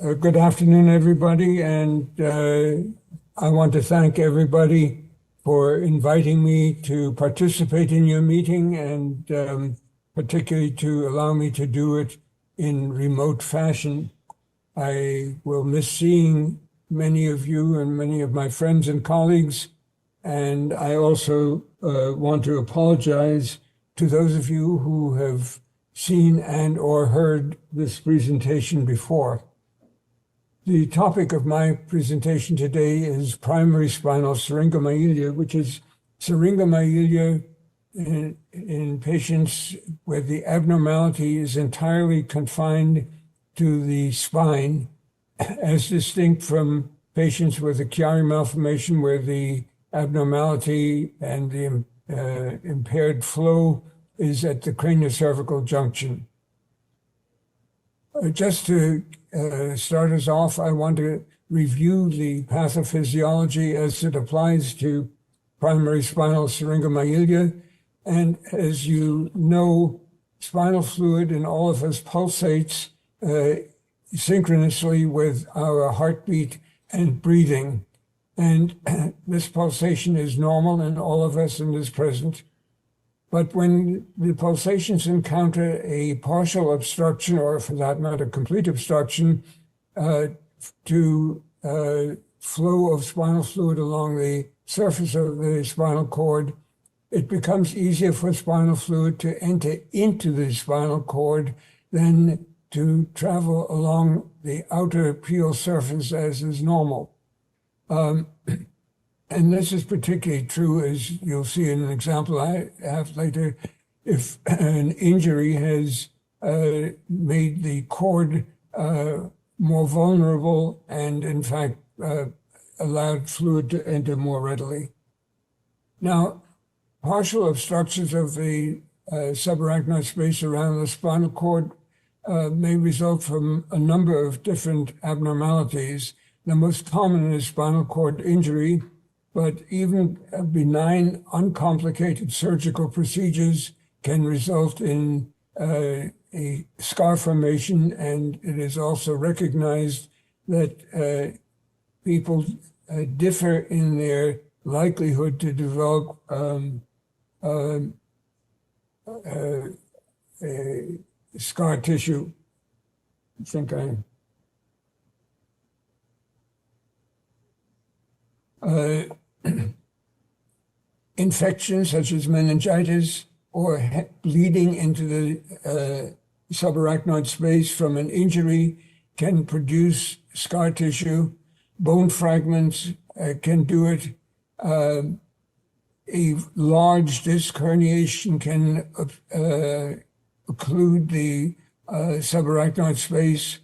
Good afternoon, everybody, and I want to thank everybody for inviting me to participate in your meeting and particularly to allow me to do it in remote fashion. I will miss seeing many of you and many of my friends and colleagues, and I also want to apologize to those of you who have seen and or heard this presentation before. The topic of my presentation today is primary spinal syringomyelia, which is syringomyelia in patients where the abnormality is entirely confined to the spine, as distinct from patients with a Chiari malformation where the abnormality and the impaired flow is at the craniocervical junction. Just to start us off, I want to review the pathophysiology as it applies to primary spinal syringomyelia. And as you know, spinal fluid in all of us pulsates synchronously with our heartbeat and breathing. And this pulsation is normal in all of us and is present. But when the pulsations encounter a partial obstruction, or for that matter, complete obstruction, to flow of spinal fluid along the surface of the spinal cord, it becomes easier for spinal fluid to enter into the spinal cord than to travel along the outer peel surface as is normal. And this is particularly true, as you'll see in an example I have later, if an injury has made the cord more vulnerable and, in fact, allowed fluid to enter more readily. Now, partial obstructions of the subarachnoid space around the spinal cord may result from a number of different abnormalities. The most common is spinal cord injury, but even benign, uncomplicated surgical procedures can result in a scar formation, and it is also recognized that people differ in their likelihood to develop scar tissue. I think infections such as meningitis or bleeding into the subarachnoid space from an injury can produce scar tissue. Bone fragments can do it. A large disc herniation can occlude the subarachnoid space.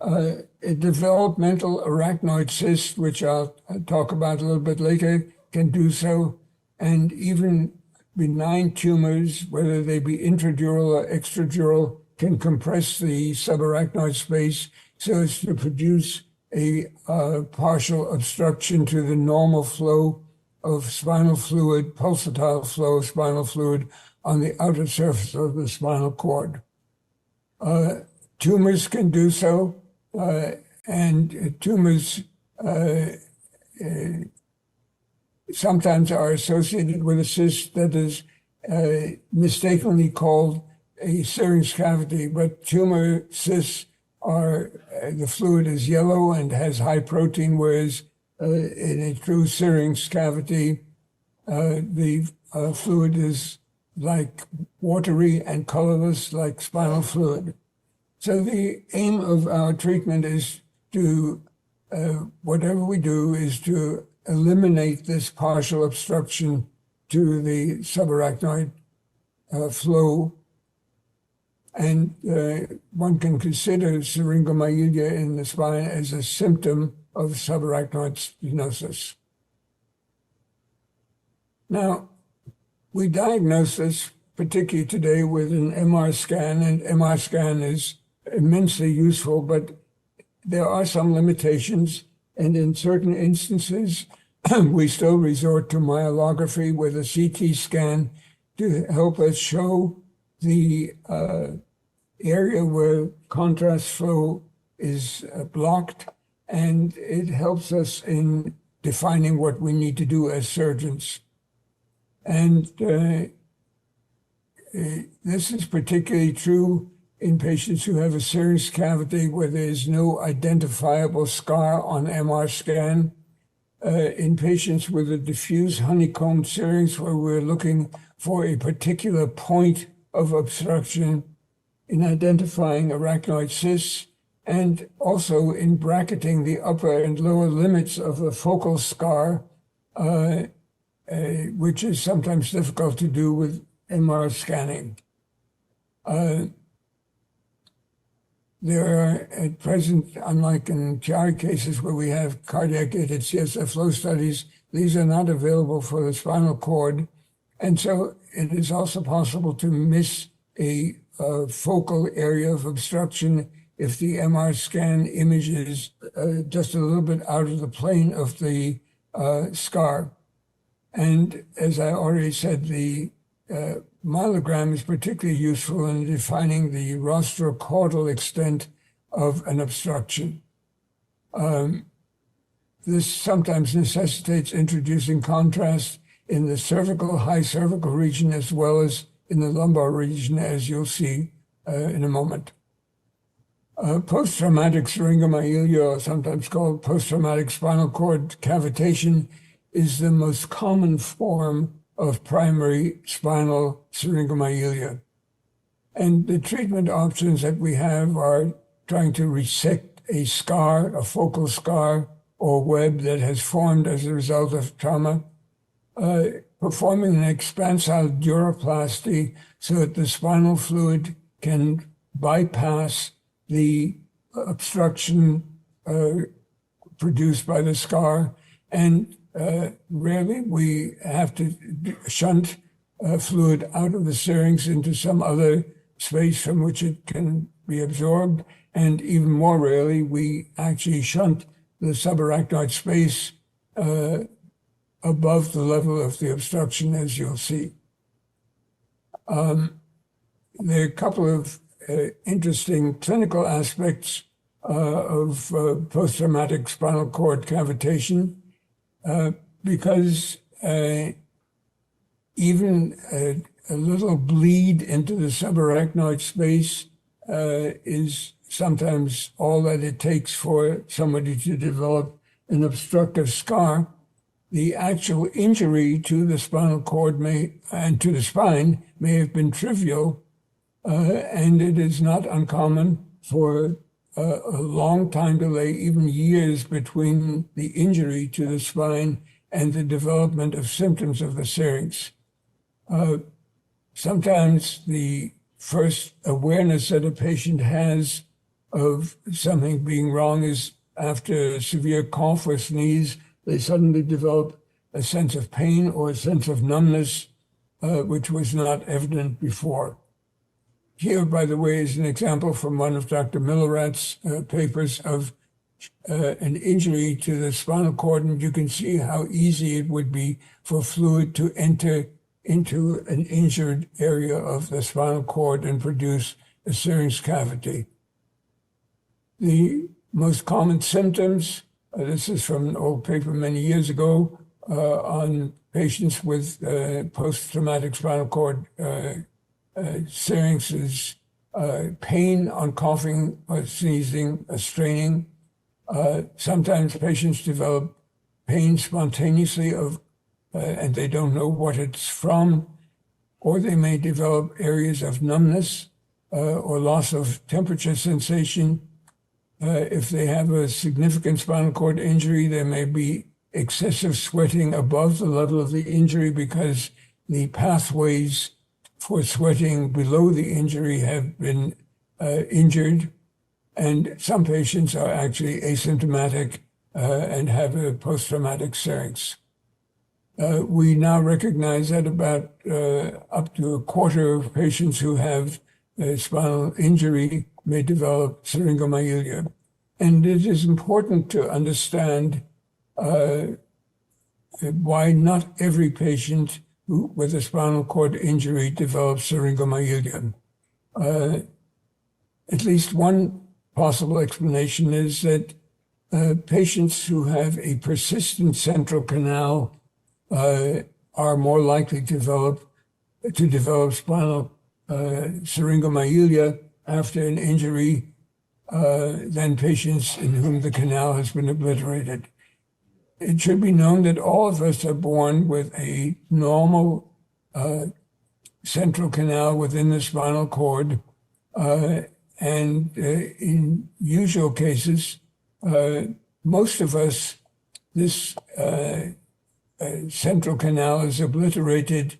A developmental arachnoid cyst, which I'll talk about a little bit later, can do so. And even benign tumors, whether they be intradural or extradural, can compress the subarachnoid space so as to produce a partial obstruction to the normal flow of spinal fluid, pulsatile flow of spinal fluid on the outer surface of the spinal cord. Tumors can do so. And tumors sometimes are associated with a cyst that is mistakenly called a Syrinx cavity, but tumor cysts are, the fluid is yellow and has high protein, whereas in a true Syrinx cavity, the fluid is like watery and colorless like spinal fluid. So the aim of our treatment is to, whatever we do, is to eliminate this partial obstruction to the subarachnoid flow. And one can consider syringomyelia in the spine as a symptom of subarachnoid stenosis. Now, we diagnose this particularly today with an MR scan, and MR scan is immensely useful, but there are some limitations, and in certain instances, we still resort to myelography with a CT scan to help us show the area where contrast flow is blocked, and it helps us in defining what we need to do as surgeons. And this is particularly true in patients who have a syrinx cavity where there is no identifiable scar on MR scan. In patients with a diffuse honeycomb syrinx where we're looking for a particular point of obstruction, in identifying arachnoid cysts, and also in bracketing the upper and lower limits of a focal scar, which is sometimes difficult to do with MR scanning. There are at present, unlike in Chiari cases where we have cardiac-aided CSF flow studies, these are not available for the spinal cord. And so it is also possible to miss a focal area of obstruction if the MR scan image is just a little bit out of the plane of the scar. And as I already said, the myelogram is particularly useful in defining the rostrocaudal extent of an obstruction. This sometimes necessitates introducing contrast in the cervical, high cervical region, as well as in the lumbar region, as you'll see in a moment. Post-traumatic syringomyelia, or sometimes called post-traumatic spinal cord cavitation, is the most common form of primary spinal syringomyelia. And the treatment options that we have are trying to resect a scar, a focal scar or web that has formed as a result of trauma, performing an expansile duroplasty so that the spinal fluid can bypass the obstruction produced by the scar, and rarely we have to shunt fluid out of the syrinx into some other space from which it can be absorbed, and even more rarely we actually shunt the subarachnoid space above the level of the obstruction, as you'll see. There are a couple of interesting clinical aspects of post-traumatic spinal cord cavitation, because even a little bleed into the subarachnoid space is sometimes all that it takes for somebody to develop an obstructive scar. The actual injury to the spinal cord and to the spine may have been trivial, and it is not uncommon for a long time delay, even years, between the injury to the spine and the development of symptoms of the syrinx. Sometimes the first awareness that a patient has of something being wrong is after a severe cough or sneeze. They suddenly develop a sense of pain or a sense of numbness, which was not evident before. Here, by the way, is an example from one of Dr. Millerat's papers of an injury to the spinal cord, and you can see how easy it would be for fluid to enter into an injured area of the spinal cord and produce a syrinx cavity. The most common symptoms, this is from an old paper many years ago on patients with post-traumatic spinal cord syrinx, is pain on coughing or sneezing, straining. Sometimes patients develop pain spontaneously and they don't know what it's from, or they may develop areas of numbness or loss of temperature sensation. If they have a significant spinal cord injury, there may be excessive sweating above the level of the injury because the pathways for sweating below the injury have been injured. And some patients are actually asymptomatic and have a post-traumatic syrinx. We now recognize that about up to a quarter of patients who have a spinal injury may develop syringomyelia. And it is important to understand why not every patient with a spinal cord injury develops syringomyelia. At least one possible explanation is that patients who have a persistent central canal are more likely to develop spinal syringomyelia after an injury than patients in whom the canal has been obliterated. It should be known that all of us are born with a normal central canal within the spinal cord, and in usual cases, most of us, this central canal is obliterated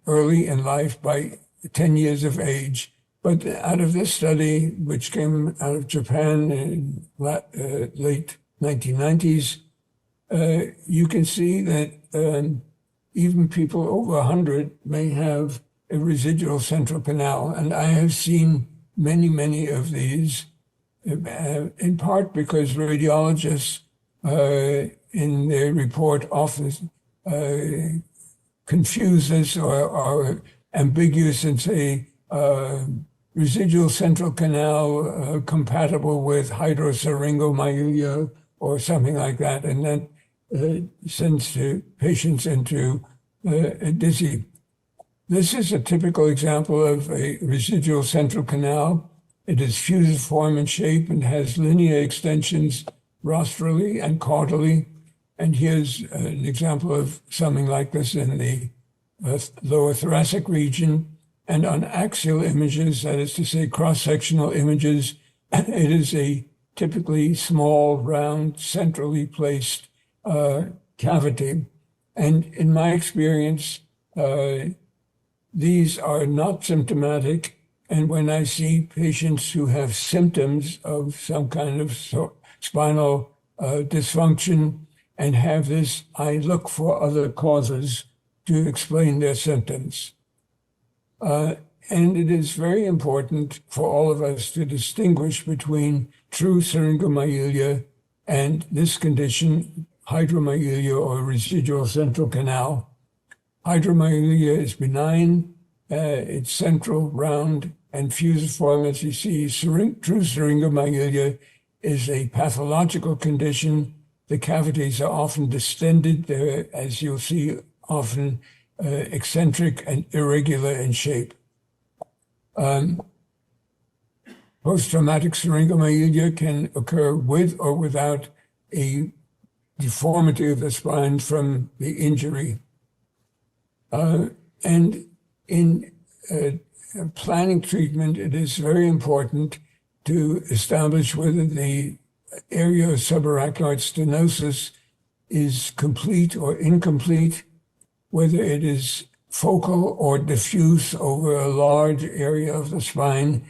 early in life by 10 years of age. But out of this study, which came out of Japan in late 1990s, you can see that even people over 100 may have a residual central canal. And I have seen many, many of these, in part because radiologists in their report often confuse this or are ambiguous and say residual central canal compatible with hydrosyringomyelia or something like that. And that sends patients into a dizzy. This is a typical example of a residual central canal. It is fusiform in shape and has linear extensions rostrally and caudally. And here's an example of something like this in the lower thoracic region. And on axial images, that is to say cross-sectional images, it is a typically small, round, centrally placed cavity. And in my experience, these are not symptomatic. And when I see patients who have symptoms of some kind of spinal dysfunction and have this, I look for other causes to explain their symptoms. And it is very important for all of us to distinguish between true syringomyelia and this condition, hydromyelia or residual central canal. Hydromyelia is benign, it's central, round, and fusiform, as you see. True syringomyelia is a pathological condition. The cavities are often distended. They're, as you'll see, often eccentric and irregular in shape. Post-traumatic syringomyelia can occur with or without a deformity of the spine from the injury. And in planning treatment, it is very important to establish whether the area of subarachnoid stenosis is complete or incomplete, whether it is focal or diffuse over a large area of the spine,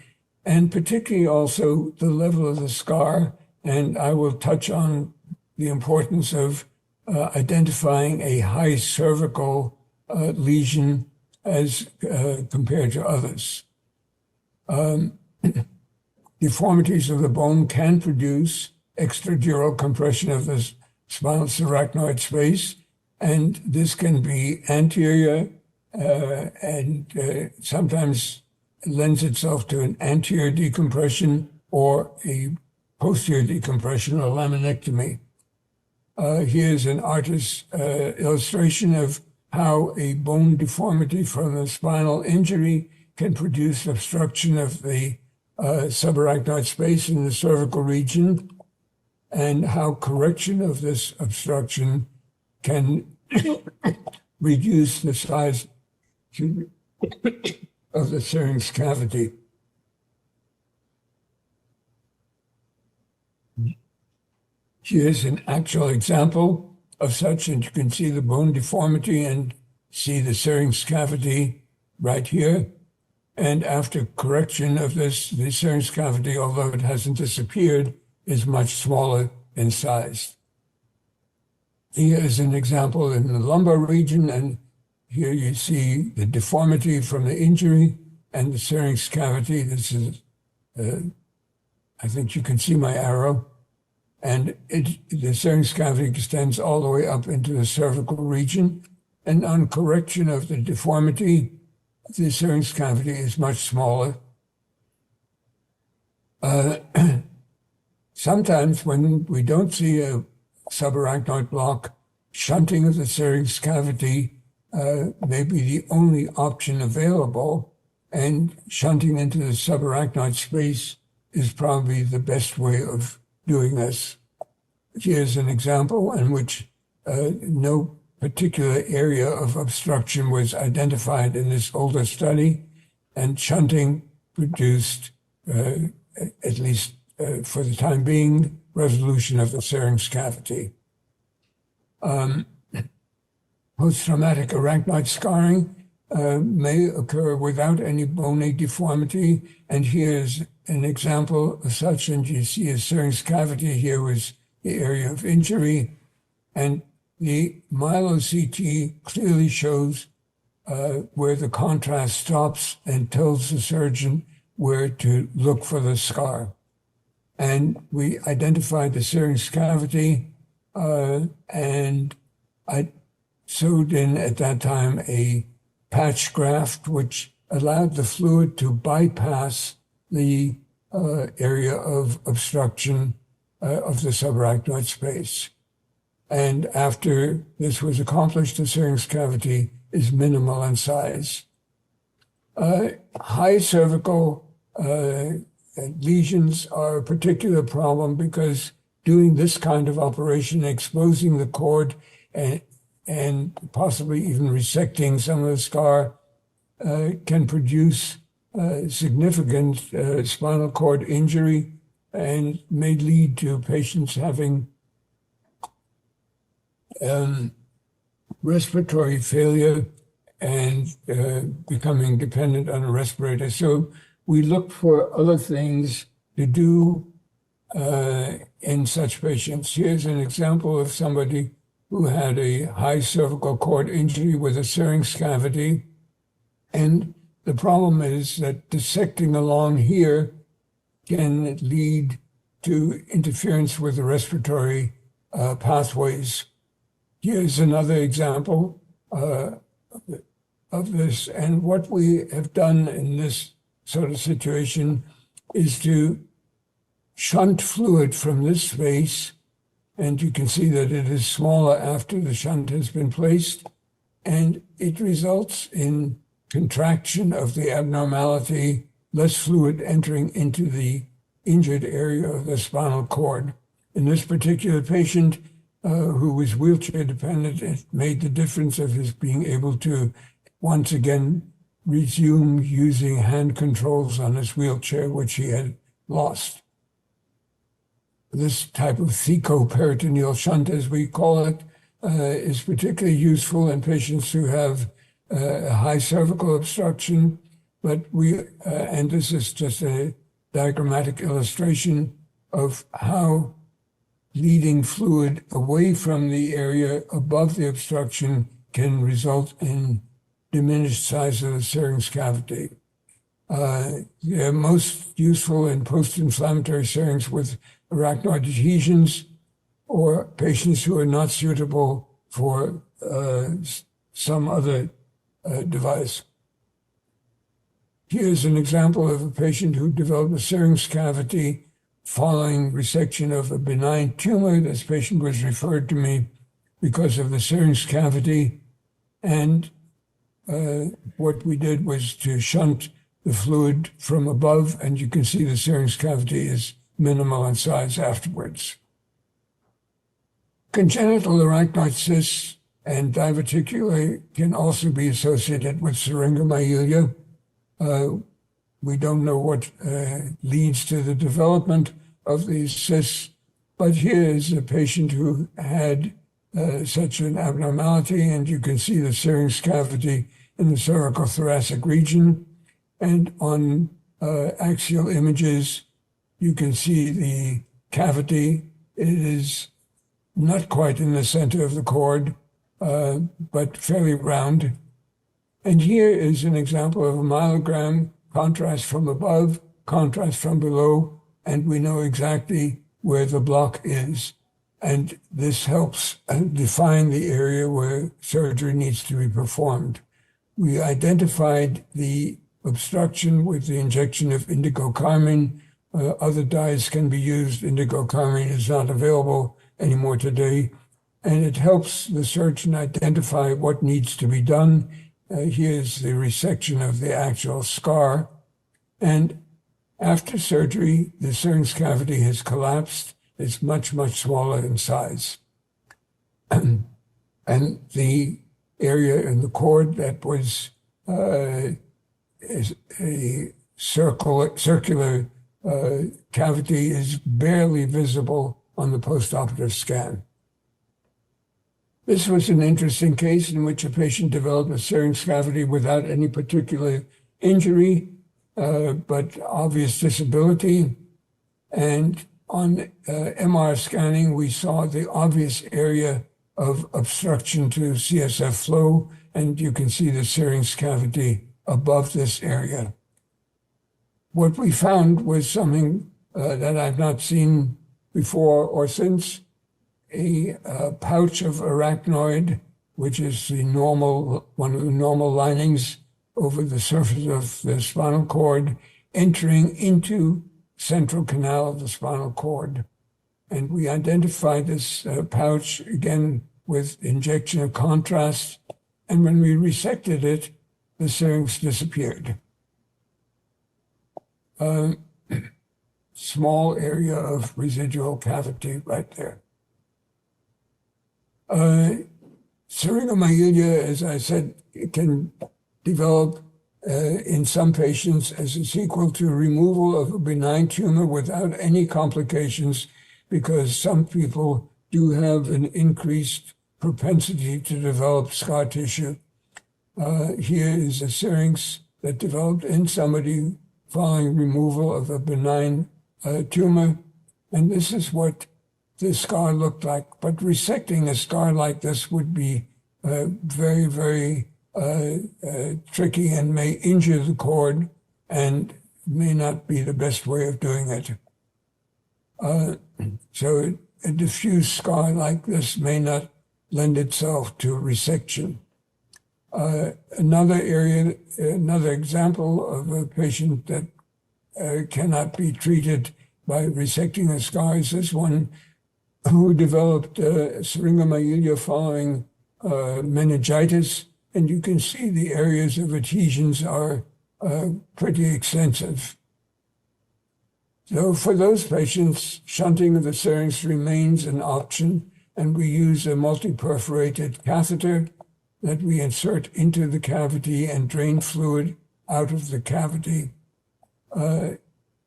and particularly also the level of the scar. And I will touch on the importance of identifying a high cervical lesion as compared to others. Deformities of the bone can produce extradural compression of the spinal syrinx space, and this can be anterior and sometimes lends itself to an anterior decompression or a posterior decompression or laminectomy. Here's an artist's illustration of how a bone deformity from a spinal injury can produce obstruction of the subarachnoid space in the cervical region, and how correction of this obstruction can reduce the size of the syrinx cavity. Here's an actual example of such, and you can see the bone deformity and see the syrinx cavity right here. And after correction of this, the syrinx cavity, although it hasn't disappeared, is much smaller in size. Here is an example in the lumbar region, and here you see the deformity from the injury and the syrinx cavity. This is, I think you can see my arrow. And the syrinx cavity extends all the way up into the cervical region. And on correction of the deformity, the syrinx cavity is much smaller. Uh, Sometimes when we don't see a subarachnoid block, shunting of the syrinx cavity may be the only option available, and shunting into the subarachnoid space is probably the best way of doing this. Here's an example in which no particular area of obstruction was identified in this older study, and shunting produced, at least for the time being, resolution of the syrinx cavity. Post-traumatic arachnoid scarring may occur without any bony deformity, and here's an example of such, and you see a syrinx cavity here was the area of injury, and the myelo-CT clearly shows where the contrast stops and tells the surgeon where to look for the scar. And we identified the syrinx cavity, and I sewed in at that time a patch graft, which allowed the fluid to bypass the area of obstruction of the subarachnoid space. And after this was accomplished, the syrinx cavity is minimal in size. High cervical lesions are a particular problem because doing this kind of operation, exposing the cord and possibly even resecting some of the scar, can produce significant spinal cord injury and may lead to patients having respiratory failure and becoming dependent on a respirator. So we look for other things to do in such patients. Here's an example of somebody who had a high cervical cord injury with a syrinx cavity. And the problem is that dissecting along here can lead to interference with the respiratory pathways. Here's another example of this. And what we have done in this sort of situation is to shunt fluid from this space, and you can see that it is smaller after the shunt has been placed, and it results in contraction of the abnormality, less fluid entering into the injured area of the spinal cord. In this particular patient who was wheelchair dependent, it made the difference of his being able to once again resume using hand controls on his wheelchair, which he had lost. This type of thecoperitoneal shunt, as we call it, is particularly useful in patients who have high cervical obstruction, but and this is just a diagrammatic illustration of how leading fluid away from the area above the obstruction can result in diminished size of the syrinx cavity. They're most useful in post-inflammatory syrinx with arachnoid adhesions or patients who are not suitable for some other device. Here's an example of a patient who developed a syrinx cavity following resection of a benign tumor. This patient was referred to me because of the syrinx cavity, and what we did was to shunt the fluid from above, and you can see the syrinx cavity is minimal in size afterwards. Congenital arachnoid cysts and diverticulae can also be associated with syringomyelia. We don't know what leads to the development of these cysts, but here is a patient who had such an abnormality, and you can see the syrinx cavity in the cervical thoracic region. And on axial images, you can see the cavity. It is not quite in the center of the cord, but fairly round. And here is an example of a myelogram, contrast from above, contrast from below, and we know exactly where the block is. And this helps define the area where surgery needs to be performed. We identified the obstruction with the injection of indigo carmine Other dyes can be used. Indigo carmine is not available anymore today. And it helps the surgeon identify what needs to be done. Here's the resection of the actual scar. And after surgery, the syrinx cavity has collapsed. It's much, much smaller in size. And the area in the cord that was is a circular cavity is barely visible on the postoperative scan. This was an interesting case in which a patient developed a syrinx cavity without any particular injury, but obvious disability. And on MR scanning, we saw the obvious area of obstruction to CSF flow, and you can see the syrinx cavity above this area. What we found was something that I've not seen before or since, a pouch of arachnoid, which is one of the normal linings over the surface of the spinal cord, entering into central canal of the spinal cord. And we identified this pouch, again, with injection of contrast. And when we resected it, the syrinx disappeared. Small area of residual cavity right there. Syringomyelia, as I said, it can develop in some patients as a sequel to removal of a benign tumor without any complications, because some people do have an increased propensity to develop scar tissue. Here is a syrinx that developed in somebody following removal of a benign tumor, and this is what the scar looked like. But resecting a scar like this would be very, very tricky and may injure the cord and may not be the best way of doing it. So a diffuse scar like this may not lend itself to resection. Another example of a patient that cannot be treated by resecting a scar is this one who developed syringomyelia following meningitis, and you can see the areas of adhesions are pretty extensive. So for those patients, shunting of the syrinx remains an option, and we use a multi-perforated catheter that we insert into the cavity and drain fluid out of the cavity.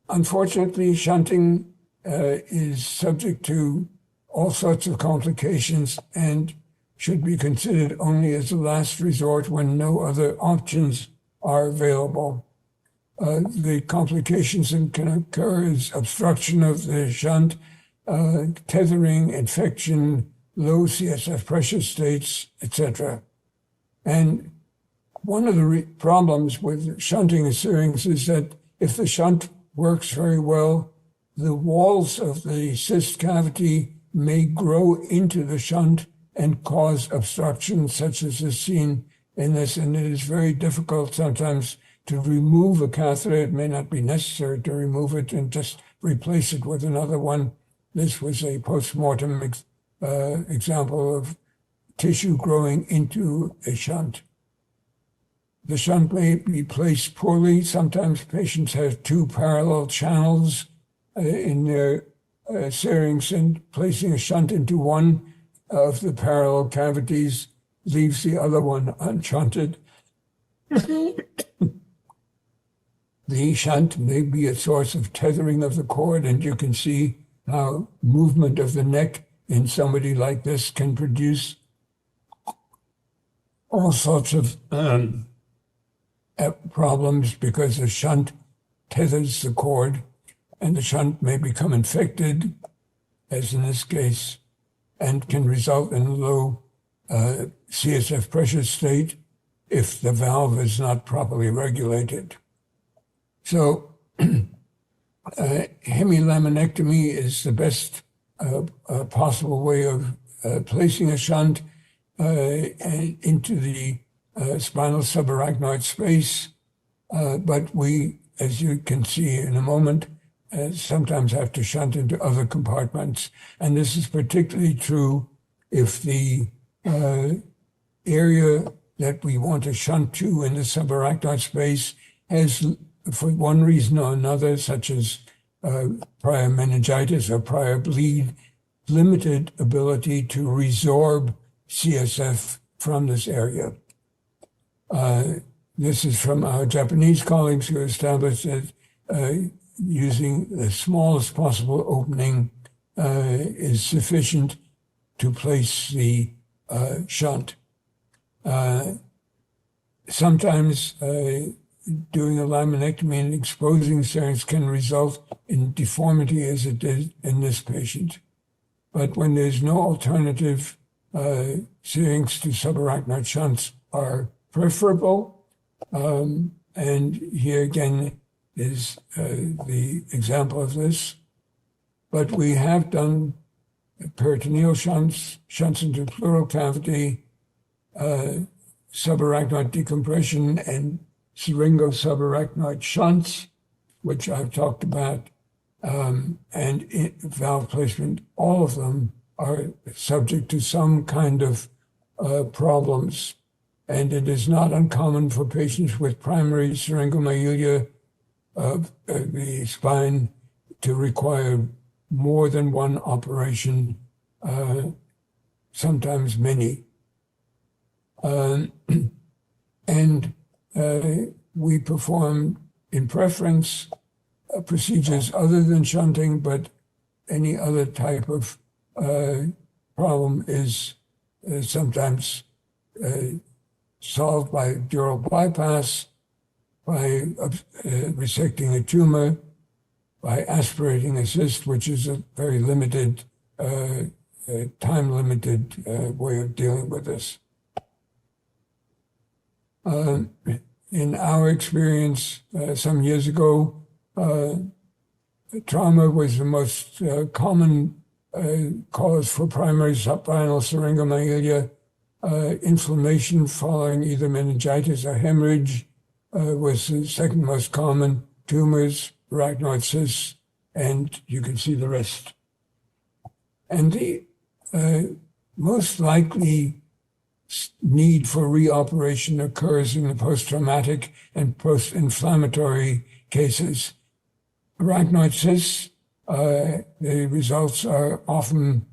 Unfortunately, shunting is subject to all sorts of complications and should be considered only as a last resort when no other options are available. The complications that can occur is obstruction of the shunt, tethering, infection, low CSF pressure states, etc. And one of the problems with shunting a syrinx is that if the shunt works very well, the walls of the cyst cavity may grow into the shunt and cause obstruction, such as is seen in this. And it is very difficult sometimes to remove a catheter. It may not be necessary to remove it and just replace it with another one. This was a post-mortem example of tissue growing into a shunt. The shunt may be placed poorly. Sometimes patients have two parallel channels in their syrinx, and placing a shunt into one of the parallel cavities leaves the other one unshunted. The shunt may be a source of tethering of the cord, and you can see how movement of the neck in somebody like this can produce all sorts of problems, because the shunt tethers the cord, and the shunt may become infected, as in this case, and can result in a low CSF pressure state if the valve is not properly regulated. So hemilaminectomy is the best possible way of placing a shunt into the spinal subarachnoid space. But we, as you can see in a moment, sometimes have to shunt into other compartments. And this is particularly true if the area that we want to shunt to in the subarachnoid space has, for one reason or another, such as prior meningitis or prior bleed, limited ability to resorb CSF from this area. This is from our Japanese colleagues who established that using the smallest possible opening is sufficient to place the shunt. Sometimes doing a laminectomy and exposing syrinx can result in deformity as it did in this patient. But when there's no alternative, syrinx to subarachnoid shunts are preferable. And here again is the example of this. But we have done peritoneal shunts, shunts into pleural cavity, subarachnoid decompression, and syringo-subarachnoid shunts, which I've talked about, and valve placement. All of them are subject to some kind of problems. And it is not uncommon for patients with primary syringomyelia of the spine to require more than one operation, sometimes many. And we perform, in preference, procedures other than shunting, but any other type of problem is sometimes solved by dural bypass, by resecting a tumor, by aspirating a cyst, which is a very limited, time-limited way of dealing with this. In our experience, some years ago, trauma was the most common cause for primary spinal syringomyelia. Inflammation following either meningitis or hemorrhage was the second most common. Tumors, arachnoid cysts, and you can see the rest. And the most likely need for reoperation occurs in the post-traumatic and post-inflammatory cases. Arachnoid cysts, the results are often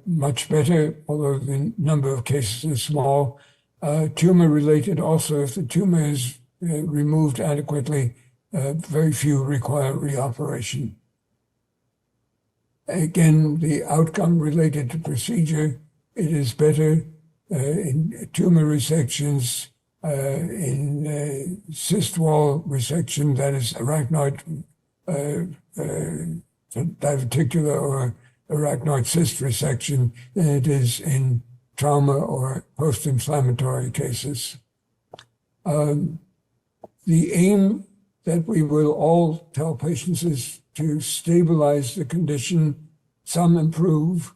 much better, although the number of cases is small. Tumor-related also, if the tumor is removed adequately, very few require reoperation. Again, the outcome related to procedure, it is better in tumor resections, in cyst wall resection, that is arachnoid diverticular or arachnoid cyst resection, than it is in trauma or post-inflammatory cases. The aim that we will all tell patients is to stabilize the condition. Some improve.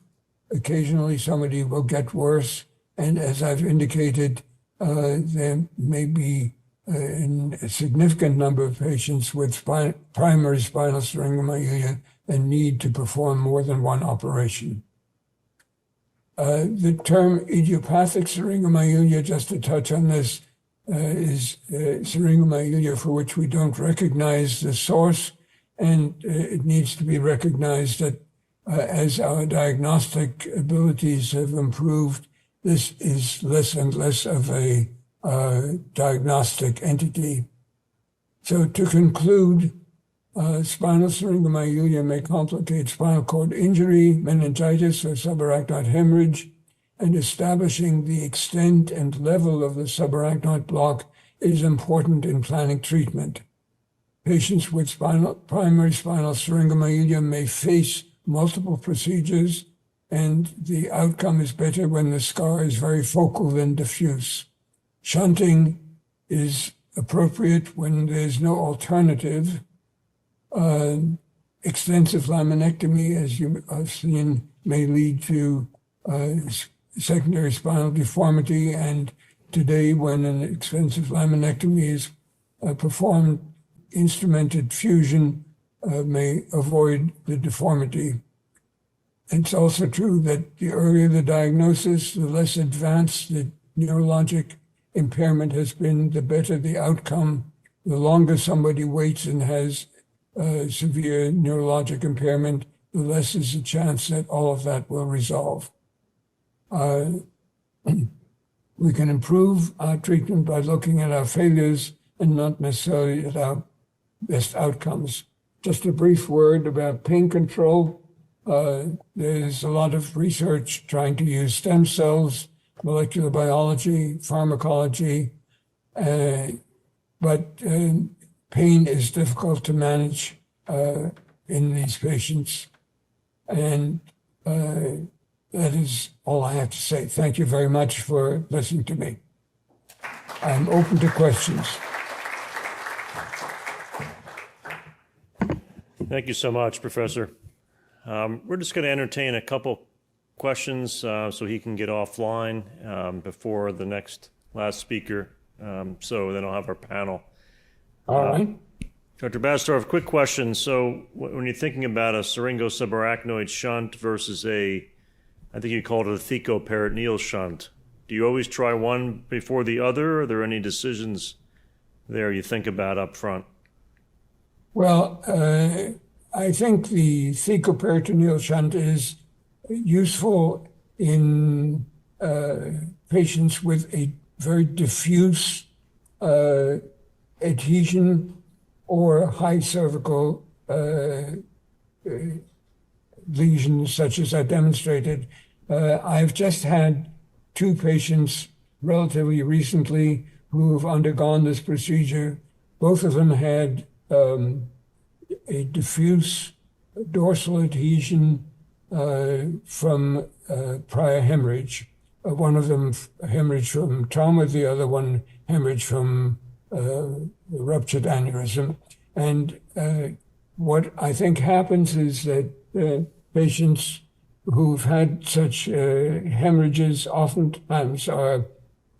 Occasionally somebody will get worse. And as I've indicated, there may be in a significant number of patients with primary spinal syringomyelia a need to perform more than one operation. The term idiopathic syringomyelia, just to touch on this, is syringomyelia for which we don't recognize the source, and it needs to be recognized that as our diagnostic abilities have improved, this is less and less of a diagnostic entity. So to conclude, spinal syringomyelia may complicate spinal cord injury, meningitis, or subarachnoid hemorrhage, and establishing the extent and level of the subarachnoid block is important in planning treatment. Patients with primary spinal syringomyelia may face multiple procedures, and the outcome is better when the scar is very focal than diffuse. Shunting is appropriate when there's no alternative. Extensive laminectomy, as you have seen, may lead to secondary spinal deformity, and today when an extensive laminectomy is performed, instrumented fusion may avoid the deformity. It's also true that the earlier the diagnosis, the less advanced the neurologic impairment has been, the better the outcome. The longer somebody waits and has severe neurologic impairment, the less is the chance that all of that will resolve. We can improve our treatment by looking at our failures and not necessarily at our best outcomes. Just a brief word about pain control. There's a lot of research trying to use stem cells, molecular biology, pharmacology, but pain is difficult to manage in these patients. And that is all I have to say. Thank you very much for listening to me. I'm open to questions. Thank you so much, Professor. We're just going to entertain a couple questions so he can get offline before the last speaker. So then I'll have our panel. All right. Dr. Batzdorf, quick question. So when you're thinking about a syringo-subarachnoid shunt versus I think you called it a thecoperitoneal shunt, do you always try one before the other? Or are there any decisions there you think about up front? Well, I think the thecoperitoneal shunt is useful in patients with a very diffuse adhesion or high cervical lesions, such as I demonstrated. I've just had 2 patients relatively recently who have undergone this procedure. Both of them had a diffuse dorsal adhesion from prior hemorrhage. One of them hemorrhage from trauma, the other one hemorrhage from ruptured aneurysm. And what I think happens is that patients who've had such hemorrhages oftentimes are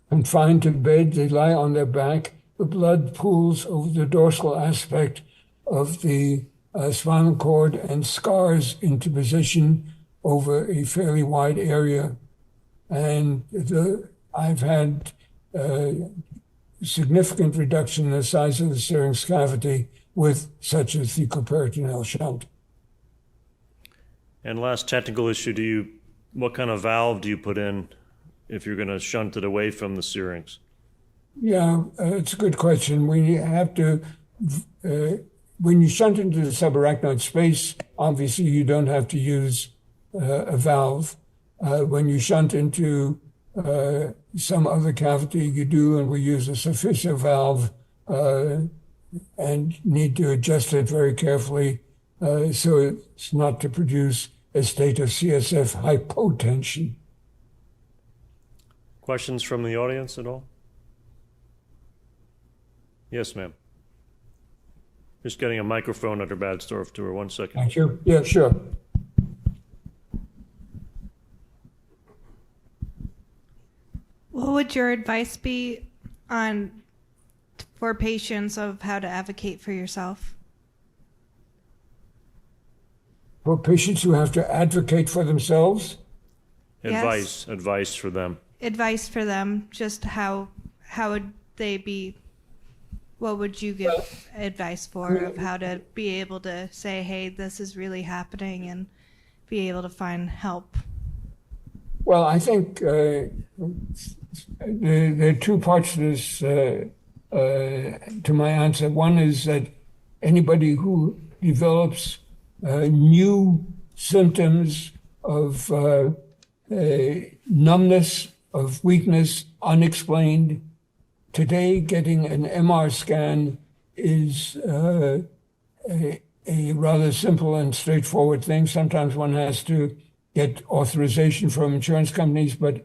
confined to bed. They lie on their back. The blood pools over the dorsal aspect of the spinal cord and scars into position over a fairly wide area. And I've had significant reduction in the size of the syrinx cavity with such a thecoperitoneal shunt. And last technical issue, what kind of valve do you put in if you're going to shunt it away from the syrinx? Yeah, it's a good question. We have to, when you shunt into the subarachnoid space, obviously you don't have to use a valve. When you shunt into some other cavity, you do, and we use a sufficient valve and need to adjust it very carefully so it's not to produce a state of CSF hypotension. Questions from the audience at all? Yes, ma'am. Just getting a microphone, Dr. Batzdorf, to her. 1 second. Thank you. Yeah, sure. What would your advice be for patients of how to advocate for yourself? For patients who have to advocate for themselves? Advice for them. Advice for them, just how would they be, what would you give advice for of how to be able to say, hey, this is really happening, and be able to find help? Well, I think there are 2 parts to this, to my answer. One is that anybody who develops new symptoms of numbness, of weakness, unexplained, today getting an MR scan is a rather simple and straightforward thing. Sometimes one has to get authorization from insurance companies, but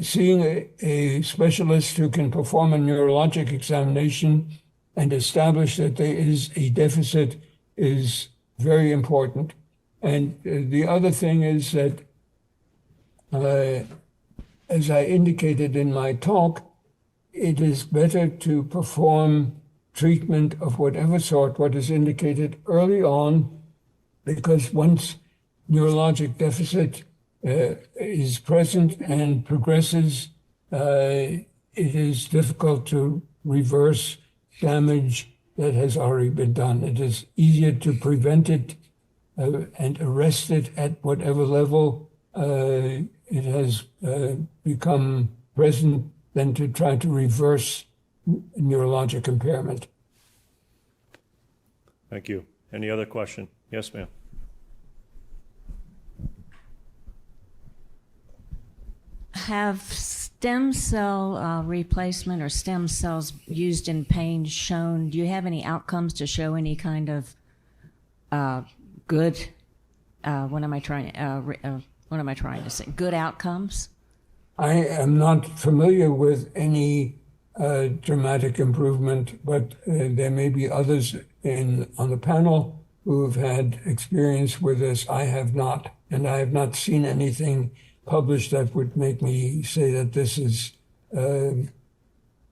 seeing a specialist who can perform a neurologic examination and establish that there is a deficit is very important. And the other thing is that, as I indicated in my talk, it is better to perform treatment of whatever sort, what is indicated early on, because once neurologic deficit is present and progresses, it is difficult to reverse damage that has already been done. It is easier to prevent it and arrest it at whatever level it has become present than to try to reverse neurologic impairment. Thank you. Any other question? Yes, ma'am. Have stem cell replacement or stem cells used in pain shown, do you have any outcomes to show any kind of good, what am I trying to say, good outcomes? I am not familiar with any dramatic improvement, but there may be others on the panel who have had experience with this. I have not, and I have not seen anything published that would make me say that this is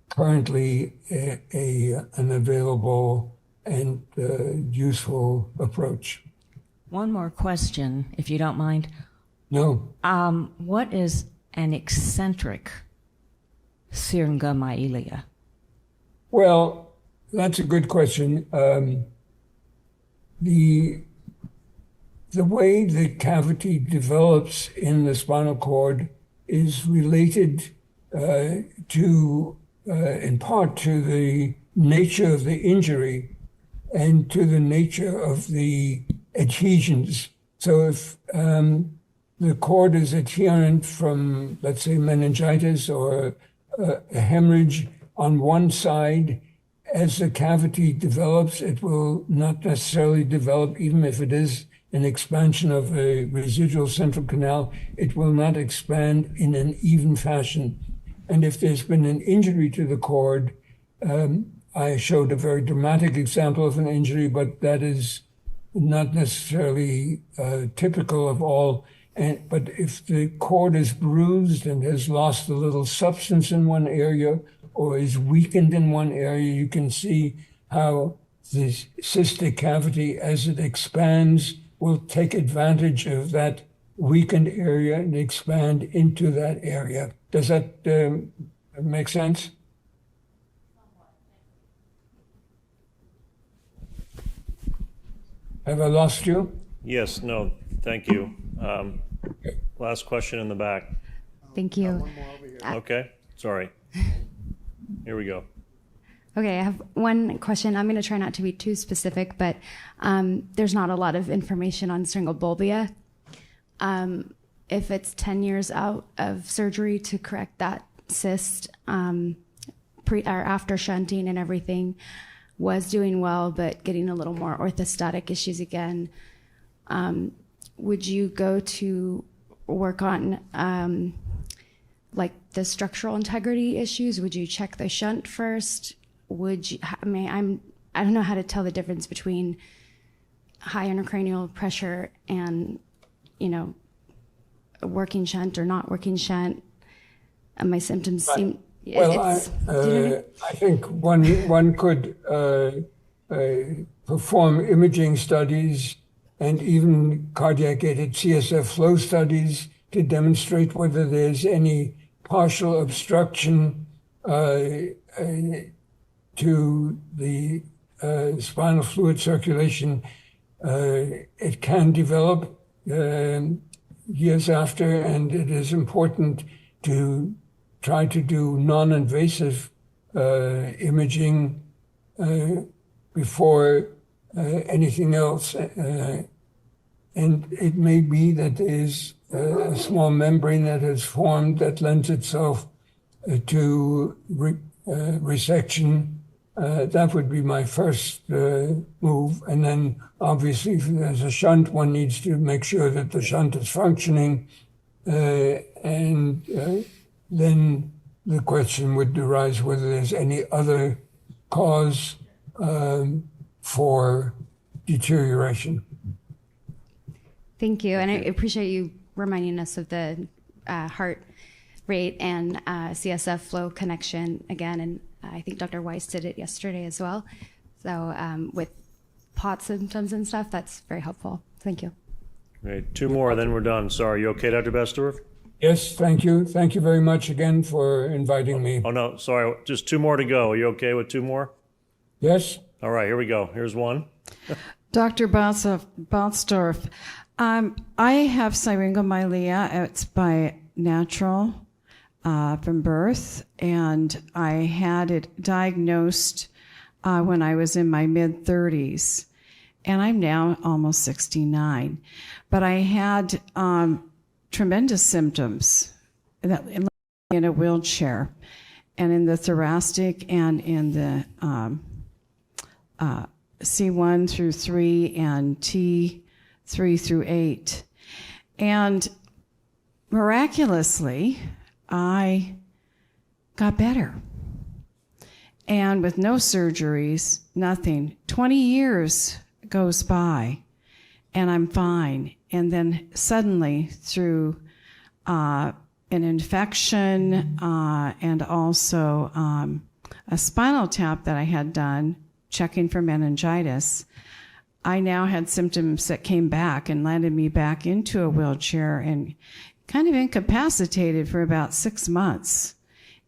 currently an available and useful approach. One more question, if you don't mind. No. What is an eccentric syringomyelia? Well, that's a good question. The way the cavity develops in the spinal cord is related in part to the nature of the injury and to the nature of the adhesions. So if the cord is adherent from, let's say, meningitis or a hemorrhage on one side, as the cavity develops, it will not necessarily develop, even if it is an expansion of a residual central canal, it will not expand in an even fashion. And if there's been an injury to the cord, I showed a very dramatic example of an injury, but that is not necessarily typical of all. But if the cord is bruised and has lost a little substance in one area or is weakened in one area, you can see how the cystic cavity, as it expands, will take advantage of that weakened area and expand into that area. Does that make sense? Have I lost you? Yes, no, thank you. Last question in the back. Thank you. Okay, sorry. Here we go. Okay, I have one question. I'm going to try not to be too specific, but there's not a lot of information on syringobulbia. If it's 10 years out of surgery to correct that cyst, or after shunting and everything, was doing well, but getting a little more orthostatic issues again, would you go to work on like the structural integrity issues? Would you check the shunt first? Would you, I don't know how to tell the difference between high intracranial pressure and, a working shunt or not working shunt. And my symptoms seem, well, I think one could perform imaging studies and even cardiac-aided CSF flow studies to demonstrate whether there's any partial obstruction to the spinal fluid circulation. It can develop years after, and it is important to try to do non-invasive imaging before anything else. And it may be that there's a small membrane that has formed that lends itself to resection. That would be my first move. And then obviously if there's a shunt, one needs to make sure that the shunt is functioning. And then the question would arise whether there's any other cause for deterioration. Thank you. And I appreciate you reminding us of the heart rate and CSF flow connection again. And I think Dr. Weiss did it yesterday as well. So with POT symptoms and stuff, that's very helpful. Thank you. Great. Two more, then we're done. Sorry, you okay, Dr. Batzdorf? Yes, thank you. Thank you very much again for inviting me. Oh, no, sorry. Just two more to go. Are you okay with two more? Yes? All right, here we go. Here's one. Dr. Batzdorf, I have syringomyelia. It's by natural from birth, and I had it diagnosed when I was in my mid-30s, and I'm now almost 69. But I had tremendous symptoms in a wheelchair, and in the thoracic and in the C1 through 3 and T3 through 8. And miraculously, I got better. And with no surgeries, nothing. 20 years goes by, and I'm fine. And then suddenly, through an infection and also a spinal tap that I had done, checking for meningitis, I now had symptoms that came back and landed me back into a wheelchair and kind of incapacitated for about 6 months.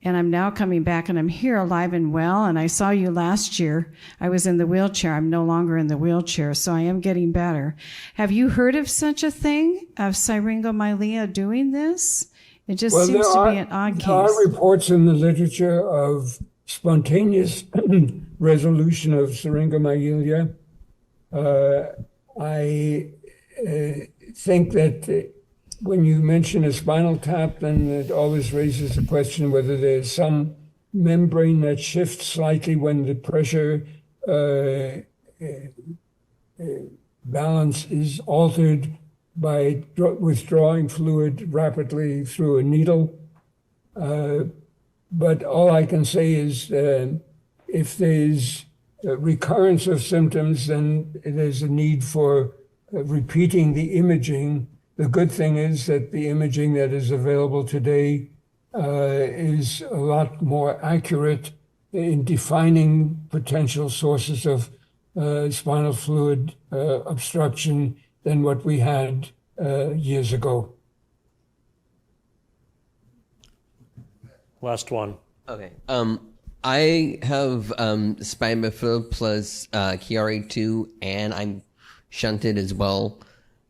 And I'm now coming back, and I'm here alive and well. And I saw you last year. I was in the wheelchair. I'm no longer in the wheelchair, so I am getting better. Have you heard of such a thing, of syringomyelia doing this? It just seems to be an odd case. There are reports in the literature of spontaneous resolution of syringomyelia. I think that when you mention a spinal tap, then it always raises the question whether there's some membrane that shifts slightly when the pressure balance is altered by withdrawing fluid rapidly through a needle. But all I can say is if there's recurrence of symptoms, then there's a need for repeating the imaging. The good thing is that the imaging that is available today is a lot more accurate in defining potential sources of spinal fluid obstruction than what we had years ago. Last one. Okay. I have spinal bifida plus Chiari 2, and I'm shunted as well.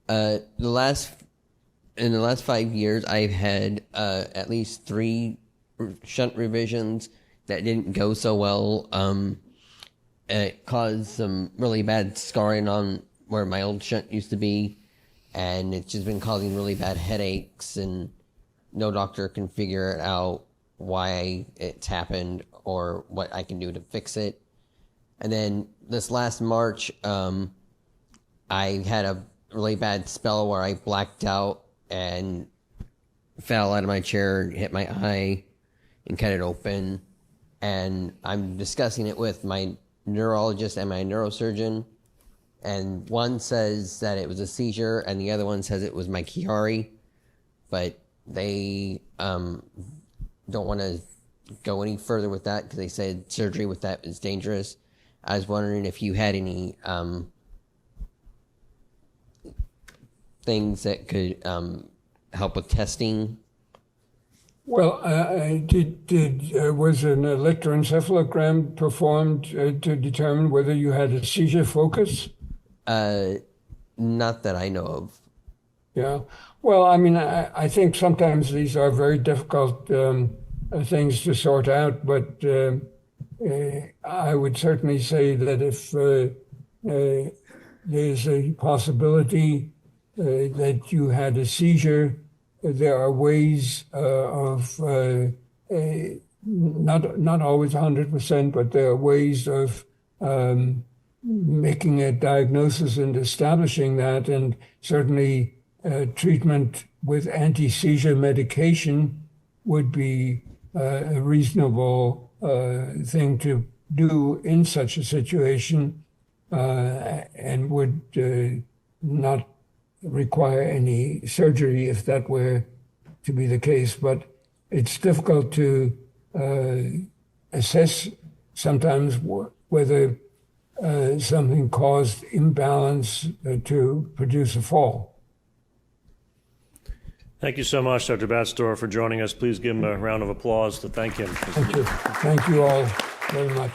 In the last 5 years, I've had at least 3 shunt revisions that didn't go so well. It caused some really bad scarring on where my old shunt used to be, and it's just been causing really bad headaches, and no doctor can figure it out why it's happened or what I can do to fix it. And then this last March, I had a really bad spell where I blacked out and fell out of my chair and hit my eye and cut it open. And I'm discussing it with my neurologist and my neurosurgeon. And one says that it was a seizure, and the other one says it was my Chiari. But they don't want to go any further with that because they said surgery with that is dangerous. I was wondering if you had any things that could help with testing. Well, was an electroencephalogram performed to determine whether you had a seizure focus? Not that I know of. Yeah. Well, I mean, I think sometimes these are very difficult things to sort out, but I would certainly say that if there's a possibility that you had a seizure, there are ways of not always 100%, but there are ways of making a diagnosis and establishing that, and certainly treatment with anti-seizure medication would be a reasonable thing to do in such a situation, and would not require any surgery if that were to be the case. But it's difficult to assess sometimes whether something caused imbalance to produce a fall. Thank you so much, Dr. Batzdorf, for joining us. Please give him a round of applause to thank him. Thank you all very much.